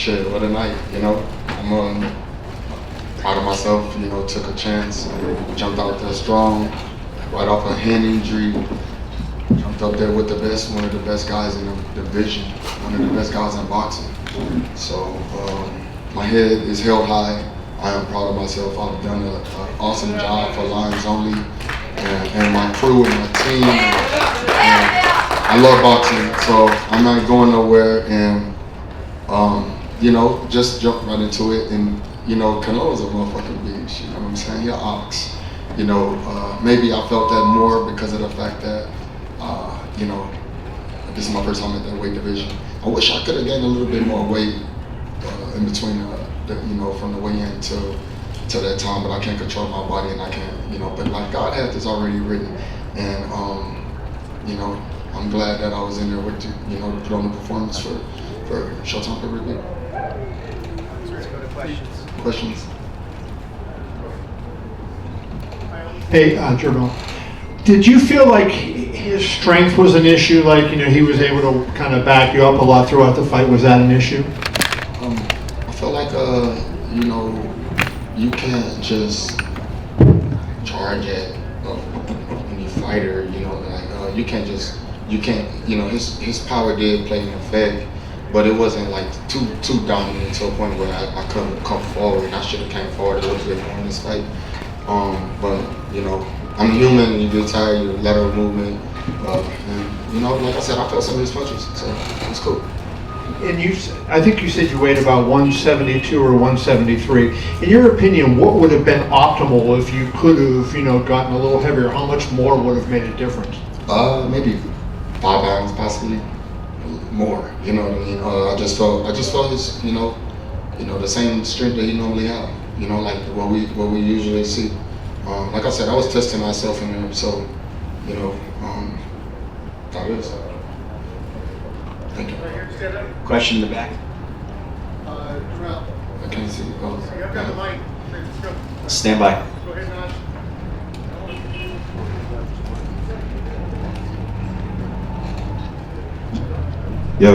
shit, what a night, I'm proud of myself, took a chance, jumped out there strong, right off a hand injury, jumped up there with one of the best guys in the division, one of the best guys in boxing. So my head is held high. I am proud of myself. I've done an awesome job for Lions Only and my crew and my team. And I love boxing, so I'm not going nowhere and, just jump right into it. And, Canelo's a motherfucking beast, you know what I'm saying? You're ox. Maybe I felt that more because of the fact that, this is my first time at that weight division. I wish I could have gained a little bit more weight in between, from the weigh-in to that time, but I can't control my body and I can't, but like God had this already written. And, I'm glad that I was in there with, to put on the performance for Showtime pay-per-view. Let's go to questions. Questions? Hey, Jermell, did you feel like his strength was an issue? Like, he was able to kind of back you up a lot throughout the fight. Was that an issue? I feel like, you can't just charge at any fighter, his power did play an effect, but it wasn't like too dominant to a point where I couldn't come forward, and I should have came forward a little bit more in this fight. But, I'm human, you get tired, you lateral movement, and, like I said, I felt some of his punches, so it's cool. And I think you said you weighed about 172 or 173. In your opinion, what would have been optimal if you could have, gotten a little heavier? How much more would have made a difference? Maybe 5 pounds, possibly more. You know what I mean? I just felt his, the same strength that he normally have. Like what we usually see. Like I said, I was testing myself in there, so that is. Thank you. Question in the back. Jermell. I can't see. I've got the mic. Let's go. Stand by. Go ahead, Naj. Yo,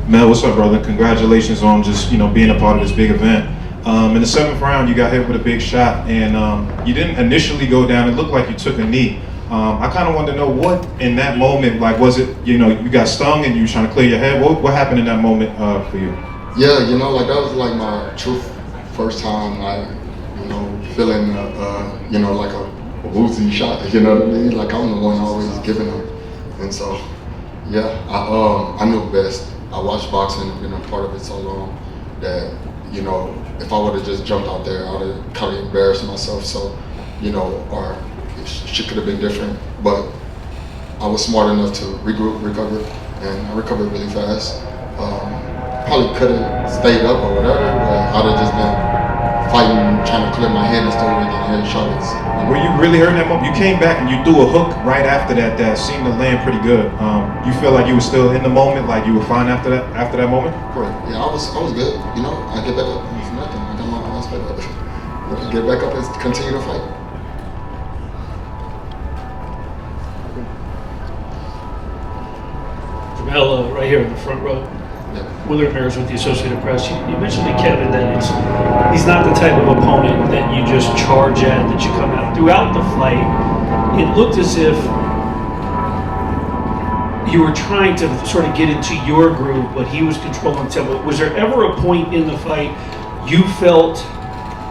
Mel, what's up, brother? Congratulations on just being a part of this big event. In the 7th round, you got hit with a big shot, and you didn't initially go down. It looked like you took a knee. I kind of wanted to know what in that moment, like, was it you got stung and you were trying to clear your head? What happened in that moment for you? Yeah, like that was like my true first time, like feeling like a woozy shot. You know what I mean? Like I'm the one always giving them, and so. Yeah, I knew best. I watched boxing and been a part of it so long that, if I would have just jumped out there, I would have kind of embarrassed myself. So, or shit could have been different. But I was smart enough to regroup, recover, and I recovered really fast. Probably could have stayed up or whatever, but I'd have just been fighting, trying to clear my head instead of getting head shots. Were you really hurt in that moment? You came back and you threw a hook right after that seemed to land pretty good. You feel like you were still in the moment, like you were fine after that moment? Correct. Yeah, I was good. I get back up. It's nothing. I got my eyes back up. Get back up and continue to fight. Jermell, right here in the front row. Willard Mares with the Associated Press. You mentioned to Kevin that he's not the type of opponent that you just charge at, that you come out. Throughout the fight, it looked as if you were trying to sort of get into your groove, but he was controlling tempo. Was there ever a point in the fight you felt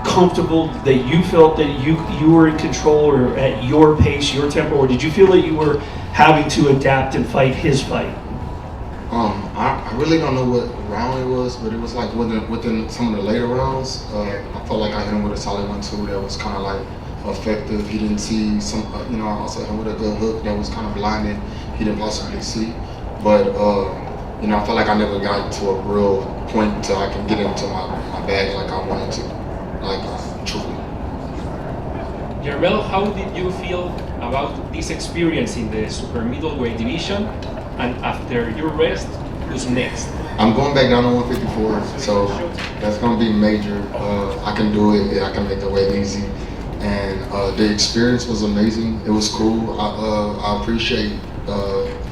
comfortable, that you felt that you were in control or at your pace, your tempo, or did you feel that you were having to adapt and fight his fight? I really don't know what round it was, but it was like within some of the later rounds. I felt like I hit him with a solid 1-2 that was kind of like effective. He didn't see some, I also hit him with a good hook that was kind of blinded. He didn't possibly see, but I felt like I never got to a real point till I can get into my bag like I wanted to, like truthfully. Jermell, how did you feel about this experience in the super middleweight division? And after your rest, who's next? I'm going back down to 154, so that's going to be major. I can do it. I can make the weight easy. And the experience was amazing. It was cool. I appreciate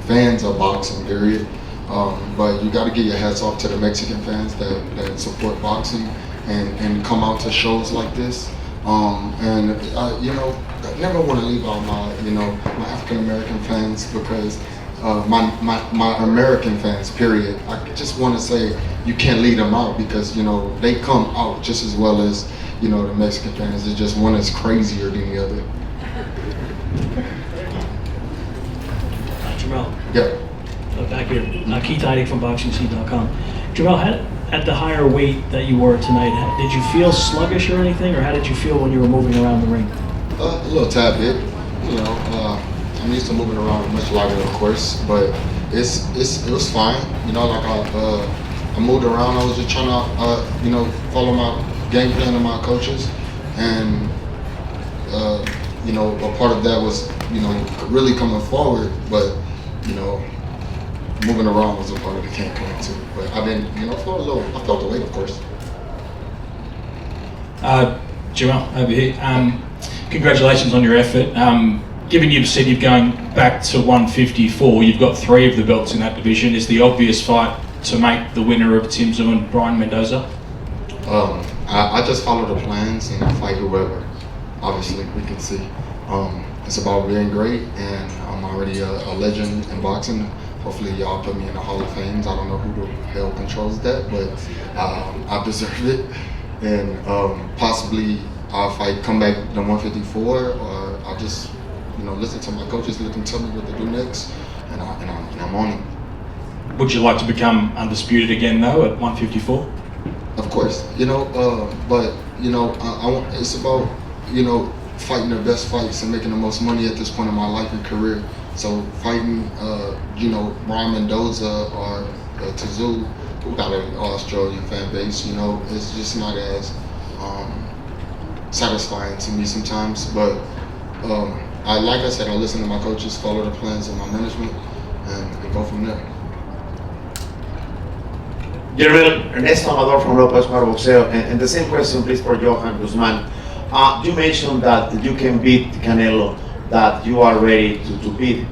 fans of boxing, period. But you got to give your hats off to the Mexican fans that support boxing and come out to shows like this. You know, I never want to leave out my African American fans because my American fans, period. I just want to say you can't leave them out because they come out just as well as the Mexican fans. It's just one is crazier than the other. Jermell, Yeah. back here. Keith Heidig from BoxingScene.com. Jermell, at the higher weight that you were tonight, did you feel sluggish or anything, or how did you feel when you were moving around the ring? A little tad bit. I'm used to moving around much lighter, of course, but it was fine. Like I moved around. I was just trying to follow my game plan of my coaches, and a part of that was really coming forward, but moving around was a part of the game plan too. But I've been I felt the weight, of course. Jermell, over here. Congratulations on your effort. Given you've said you're going back to 154, you've got 3 of the belts in that division. Is the obvious fight to make the winner of Tim Tszyu and Brian Mendoza? I just follow the plans and I fight whoever. Obviously, we can see. It's about being great, and I'm already a legend in boxing. Hopefully, y'all put me in the Hall of Fame. I don't know who the hell controls that, but I deserve it. And possibly I'll come back to 154, or I'll just listen to my coaches, let them tell me what to do next, and I'm on it. Would you like to become undisputed again, though, at 154? Of course, but I want. It's about fighting the best fights and making the most money at this point in my life and career. So fighting, Brian Mendoza or Tszyu, who got an Australian fan base, it's just not as satisfying to me sometimes. But like I said, I listen to my coaches, follow the plans of my management, and go from there. Jermell, Ernesto Amador from Lopez Mar Boxeo, and the same question please for Johan Guzman. You mentioned that you can beat Canelo, that you are ready to beat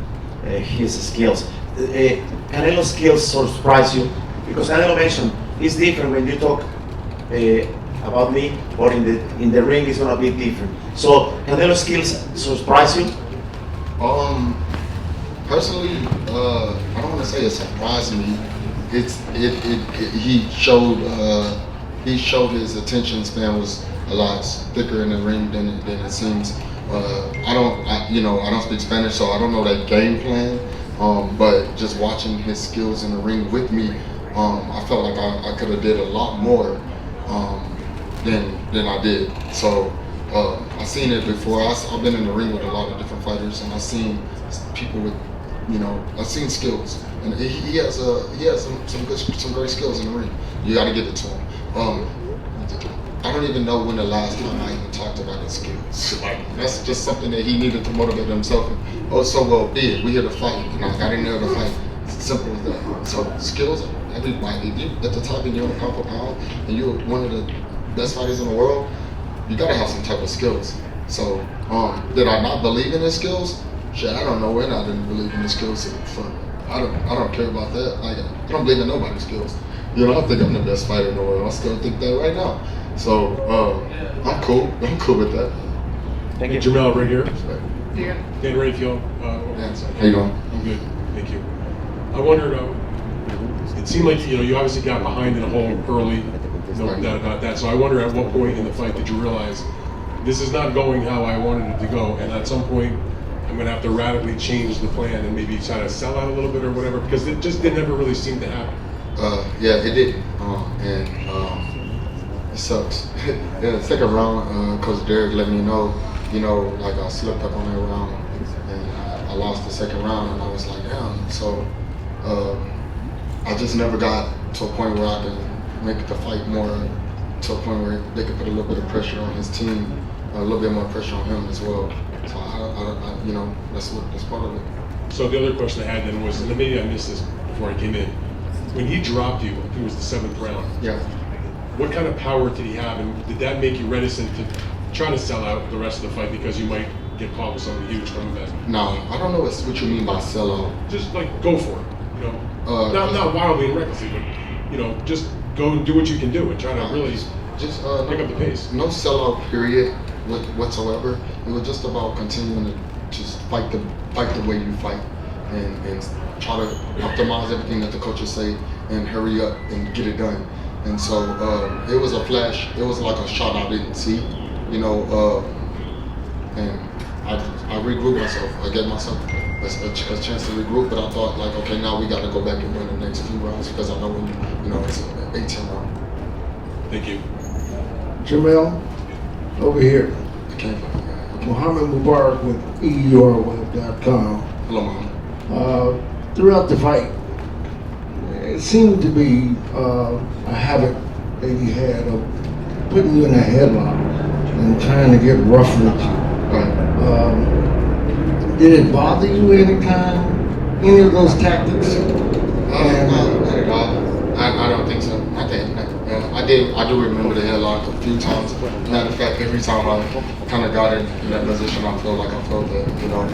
his skills. Canelo Skills surprise you? Because Canelo mentioned it's different when you talk about me, or in the ring it's gonna be different. So Canelo Skills surprise you? Personally, I don't want to say it surprised me. He showed his attention span was a lot thicker in the ring than it seems. I don't speak Spanish, so I don't know that game plan. But just watching his skills in the ring with me, I felt like I could have did a lot more than I did. So I've seen it before. I've been in the ring with a lot of different fighters, and I've seen people with, I've seen skills, and he has some great skills in the ring. You got to give it to him. I don't even know when the last time I even talked about his skills. Like, that's just something that he needed to motivate himself. And so well be it. We here to fight, and I got in there to fight. It's as simple as that. So skills, everybody. If you at the top and you're on pound for pound, and you're one of the best fighters in the world, you gotta have some type of skills. So did I not believe in his skills? Shit, I don't know when I didn't believe in his skills. I don't care about that. Like, I don't believe in nobody's skills. I think I'm the best fighter in the world. I still think that right now. So I'm cool. I'm cool with that. Thank you. Jermell, right here. Dan. Dan Rayfield. How you doing? I'm good. Thank you. I wondered, it seemed like you obviously got behind in a hole early, no doubt about that. So I wonder at what point in the fight did you realize this is not going how I wanted it to go, and at some point I'm going to have to radically change the plan and maybe try to sell out a little bit or whatever, because it just never really seemed to happen. Yeah, it didn't, and it sucks. Yeah, the second round, Coach Derek let me know, like I slipped up on that round, and I lost the second round, and I was like, damn. So I just never got to a point where I could make the fight more to a point where they could put a little bit of pressure on his team, a little bit more pressure on him as well. So that's part of it. So the other question I had then was, and maybe I missed this before I came in, when he dropped you, I think it was the 7th round. Yeah. What kind of power did he have, and did that make you reticent to try to sell out the rest of the fight because you might get caught with something huge coming back? No, I don't know what you mean by sell out. Just like go for it. You know, not wildly and recklessly, but you know, just go and do what you can do and try to really just pick up the pace. No sellout period whatsoever. It was just about continuing to just fight the way you fight and try to optimize everything that the coaches say and hurry up and get it done. And so it was a flash. It was like a shot I didn't see, you know. And I regrouped myself. I gave myself a chance to regroup, but I thought like, okay, now we got to go back and win the next few rounds because I know when you know it's an 18 round. Thank you. Jermell, over here. I can't find it. Muhammad Mubarak with EURweb.com. Hello, Mom. Throughout the fight, it seemed to be a habit that you had of putting you in a headlock and trying to get rough with you. Right. Did it bother you any time? Any of those tactics? Not at all. I don't think so. I think I do remember the headlock a few times. Matter of fact, every time I kind of got in that position, I felt that, you know,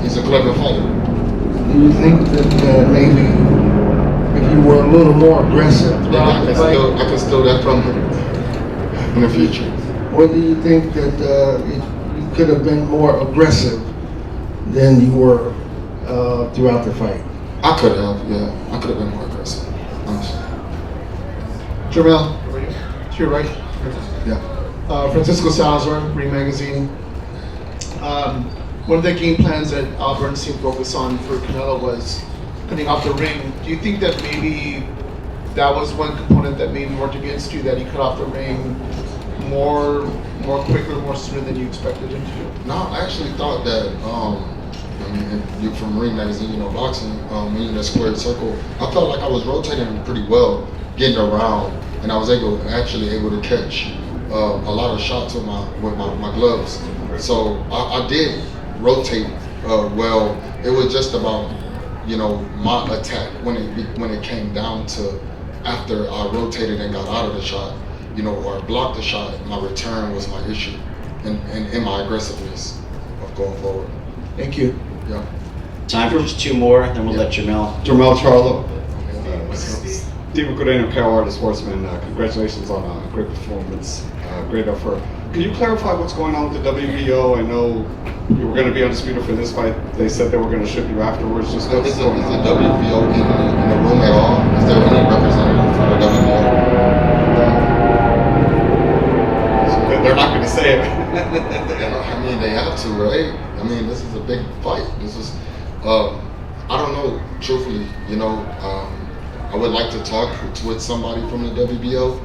he's a clever fighter. Do you think that maybe if you were a little more aggressive throughout the fight, I can steal that from him in the future? or do you think that you could have been more aggressive than you were throughout the fight? I could have, yeah. I could have been more aggressive, honestly. Jermell, to your right. Yeah. Francisco Salazar, Ring Magazine. One of the game plans that Al Bernstein focused on for Canelo was cutting off the ring. Do you think that maybe that was one component that maybe worked against you, that he cut off the ring more quicker, more sooner than you expected him to do? No, I actually thought that, I mean, if you're from Ring Magazine, you know, boxing, when you're in a squared circle, I felt like I was rotating pretty well, getting around, and I was able to catch a lot of shots with my gloves. So I did rotate well. It was just about, you know, my attack when it came down to after I rotated and got out of the shot, you know, or blocked the shot, my return was my issue, and my aggressiveness of going forward. Thank you. Yeah. Time for just two more, then we'll let Jermell. Jermell Charlo, Steve Coreno, Carolina Artist Sportsman. Congratulations on a great performance, great effort. Can you clarify what's going on with the WBO? I know you were going to be undisputed for this fight. They said they were going to ship you afterwards. Just what's going on? Is the WBO in the room at all? Is there any representative for the WBO? They're not going to say it. I mean, they have to, right? I mean, this is a big fight. This is, I don't know, truthfully, you know, I would like to talk with somebody from the WBO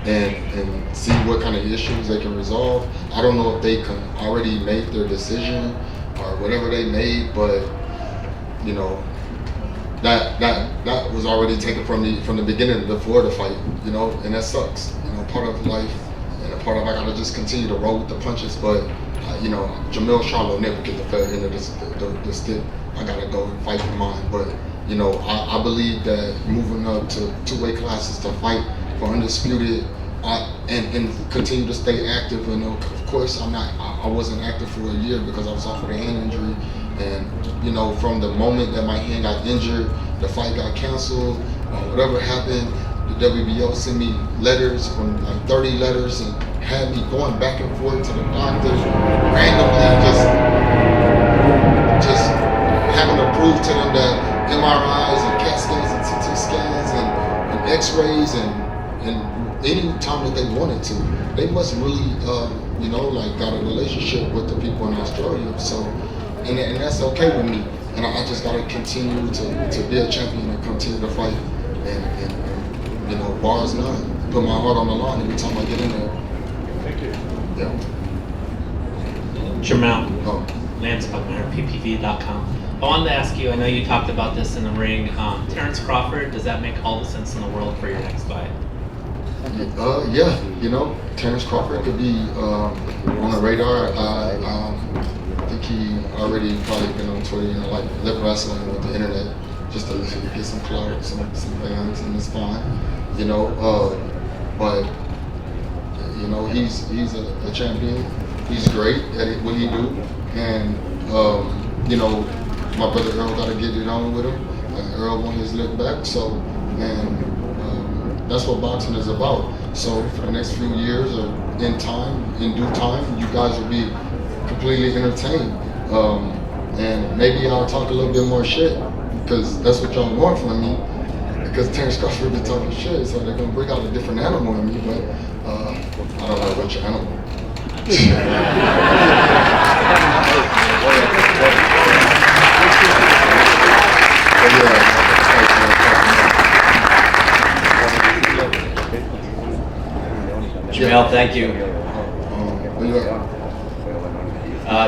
and see what kind of issues they can resolve. I don't know if they can already make their decision or whatever they made, but you know, that was already taken from the beginning before the fight, you know, and that sucks. You know, part of life and a part of I gotta just continue to roll with the punches, but you know, Jermell Charlo never get the fair end of the stick. I gotta go and fight for mine, but you know, I believe that moving up to two weight classes to fight for undisputed and continue to stay active. And of course, I wasn't active for a year because I was off with a hand injury. And you know, from the moment that my hand got injured, the fight got canceled, whatever happened, the WBO sent me letters, from like 30 letters, and had me going back and forth to the doctor, randomly just having to prove to them that MRIs and CAT scans and CT scans and X-rays and any time that they wanted to, they must really, you know, like got a relationship with the people in Australia. So, and that's okay with me. And I just gotta continue to be a champion and continue to fight. And you know, bars none. Put my heart on the line every time I get in there. Thank you. Yeah. Jermell, Oh. Lance Buckmeyer, PPV.com. I wanted to ask you, I know you talked about this in the ring, Terrence Crawford, does that make all the sense in the world for your next fight? Yeah, you know, Terrence Crawford could be on the radar. I think he already probably been on Twitter, you know, like lip wrestling with the internet, just to get some clout, some fans, and it's fine, you know. But you know, he's a champion. He's great at what he do, and you know, my brother Earl got to get it on with him. And Earl won his look back. So, and that's what boxing is about. So for the next few years, or in due time, you guys will be completely entertained. And maybe I'll talk a little bit more shit, because that's what y'all want from me. Because Terrence Crawford be talking shit, so they're gonna bring out a different animal in me. But I don't know which animal. Jermell, thank you.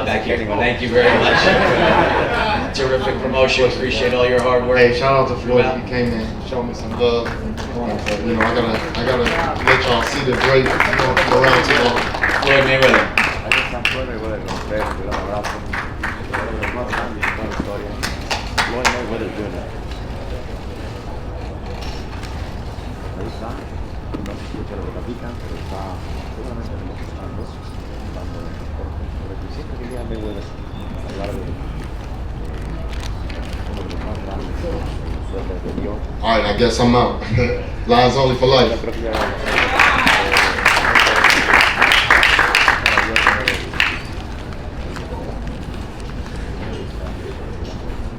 Back here. Thank you very much. Terrific promotion. Appreciate all your hard work. Hey, shout out to Floyd. He came in, showed me some love. You know, I gotta let y'all see the great, around to all. Floyd Mayweather. All right, I guess I'm out. Lies only for life.